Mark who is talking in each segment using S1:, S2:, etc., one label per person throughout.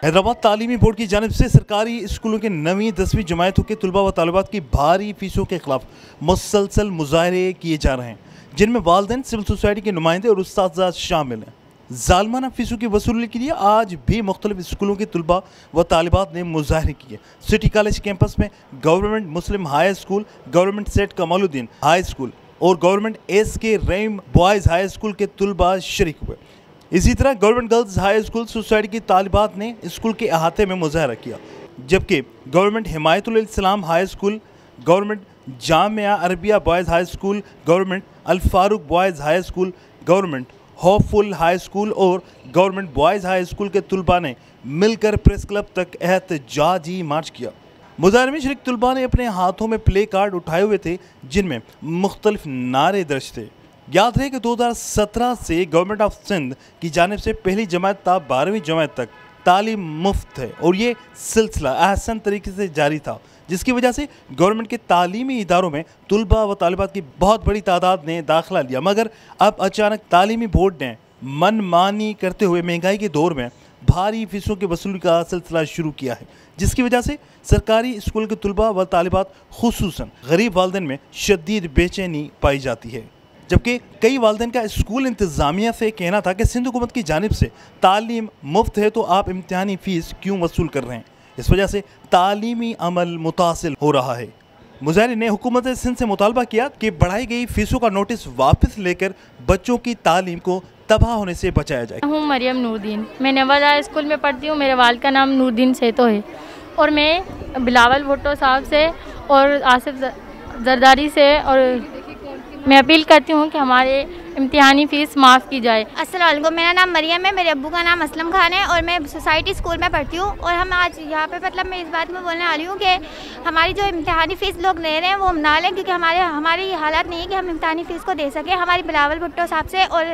S1: हैदराबाद तालीमी बोर्ड की जानिब से सरकारी स्कूलों के 9वीं 10वीं जमातों के तलबा व तालिबात की भारी फीसों के खिलाफ मुसलसल मुजाहरे किए जा रहे हैं, जिनमें वालिदैन, सिविल सोसाइटी के नुमाइंदे और उस्ताद शामिल हैं। जालमाना फीसों की वसूली के लिए आज भी मुख्तलिफ स्कूलों के तलबा व तालिबात ने मुजाहरे किए। सिटी कॉलेज कैंपस में गवर्नमेंट मुस्लिम हाई स्कूल, गवर्नमेंट सेठ कमालुद्दीन हाई स्कूल और गवर्नमेंट SK रहीम बॉयज़ हाई स्कूल के तलबा शरीक हुए। इसी तरह government girls high school society की तालिबात ने स्कूल के अहाते में मुजाहरा किया, जबकि government Himayatul Islam high school, government Jamia Arabia boys high school, government Al Farooq boys high school, government hopeful high school और गवर्नमेंट बॉयज़ हाई स्कूल के तलबा ने मिलकर प्रेस क्लब तक एहतजाजी मार्च किया। मुजाहरे में शरीक तलबा ने अपने हाथों में प्ले कार्ड उठाए हुए थे, जिनमें मुख्तलिफ नारे दर्ज थे। याद रहे कि 2017 से गवर्नमेंट ऑफ सिंध की जानिब से पहली जमात ता 12वीं जमात तक तालीम मुफ्त है और ये सिलसिला अहसन तरीके से जारी था, जिसकी वजह से गवर्नमेंट के तालीमी इदारों में तलबा व तालिबात की बहुत बड़ी तादाद ने दाखिला लिया। मगर अब अचानक तालीमी बोर्ड ने मनमानी करते हुए महंगाई के दौर में भारी फीसों की वसूली का सिलसिला शुरू किया है, जिसकी वजह से सरकारी स्कूल के तलबा व तालिबात खुसूसन गरीब वालिदैन में शदीद बेचैनी पाई जाती है। जबकि कई वालिदैन का स्कूल इंतज़ामिया से कहना था कि सिंध हुकूमत की जानिब से तालीम मुफ्त है तो आप इम्तिहानी फ़ीस क्यों वसूल कर रहे हैं। इस वजह से तालीमी अमल मुतासिल हो रहा है। मुजाहिरीन ने हुकूमत सिंध से मुतालबा किया कि बढ़ाई गई फ़ीसों का नोटिस वापस लेकर बच्चों की तालीम को तबाह होने से बचाया जाए।
S2: हूँ मरियम नूरदीन, मैं नवादा स्कूल में पढ़ती हूँ। मेरे वालिद का नाम नूरदीन सेतो है और मैं बिलावल भुट्टो साहब से और आसिफ जरदारी से और मैं अपील करती हूँ कि हमारे इम्तिहानी फ़ीस माफ़ की जाए।
S3: अस्सलाम वालेकुम, मेरा नाम मरियम है, मेरे अब्बू का नाम असलम खान है और मैं सोसाइटी स्कूल में पढ़ती हूँ। और हम आज यहाँ पे मैं इस बात में बोलने वाली हूँ कि हमारी जो इम्तिहानी फ़ीस लोग ले रहे हैं वो हम ना लें, क्योंकि हमारी हालत नहीं है कि हम इम्तिहानी फ़ीस को दे सकें। हमारी बिलावल भुट्टो साहब से और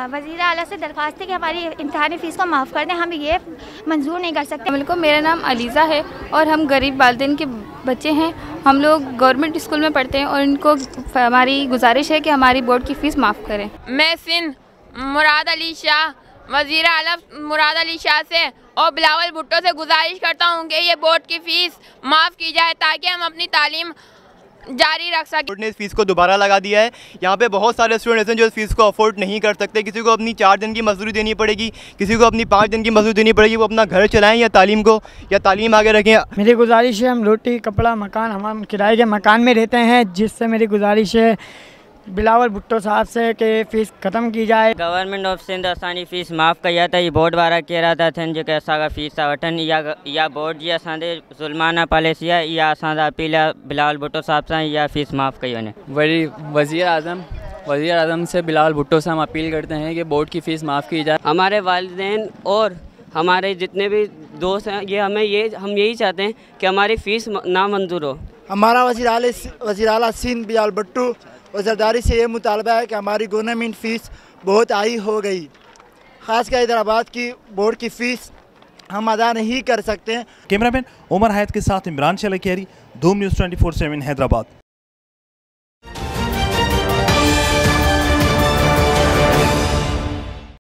S3: वज़ीर आला से दरख्वास्त है कि हमारी इम्तिहानी फ़ीस को माफ़ कर दें, हम ये मंजूर नहीं कर सकते।
S4: मेरा नाम अलीज़ा है और हम गरीब वालिदैन के बच्चे हैं। हम लोग गवर्नमेंट स्कूल में पढ़ते हैं और इनको हमारी गुजारिश है कि हमारी बोर्ड की फ़ीस माफ़ करें।
S5: मैं सिंध मुराद अली शाह, वज़ीर आला मुराद अली शाह से और बिलावल भुट्टो से गुजारिश करता हूँ कि ये बोर्ड की फ़ीस माफ़ की जाए ताकि हम अपनी तालीम जारी रख सकें।
S6: बोर्ड ने इस फीस को दोबारा लगा दिया है। यहाँ पे बहुत सारे स्टूडेंट्स हैं जो इस फीस को अफोर्ड नहीं कर सकते। किसी को अपनी 4 दिन की मजदूरी देनी पड़ेगी, किसी को अपनी 5 दिन की मजदूरी देनी पड़ेगी। वो अपना घर चलाएं या तालीम आगे रखें।
S7: मेरी गुजारिश है, हम रोटी कपड़ा मकान, हम किराए के मकान में रहते हैं, जिससे मेरी गुजारिश है बिलावल भुट्टो साहब से कि फ़ीस ख़त्म की जाए।
S8: गवर्नमेंट ऑफ सिंध असांजी फ़ीस माफ़ कई था। ये बोर्ड वारा कहिड़ा था थियनि जेके असांखां फ़ीस था वठनि। इहा बोर्ड जी असांजे ज़ुल्माना पॉलिसी आहे। इहा असांजा अपील आहे बिलावल भुट्टो साहब सां इहा फ़ीस माफ़ कई वञे।
S9: वज़ीर आज़म से बिलावल भुट्टो से हम अपील करते हैं कि बोर्ड की फ़ीस माफ़ की जाए।
S8: हमारे वालिदैन और हमारे जितने भी दोस्त हैं हम यही चाहते हैं कि हमारी फ़ीस नामंजूर हो।
S10: हमारा वज़ीर आला सिंध बिलावल भुट्टो और जरदारी से ये मुतालबा है कि हमारी गवर्नमेंट फ़ीस बहुत हाई हो गई। ख़ासकर हैदराबाद की बोर्ड की फ़ीस हम अदा नहीं कर सकते।
S1: कैमरामैन उमर हयात के साथ इमरान शलकियारी, धूम न्यूज़ 24/7 हैदराबाद।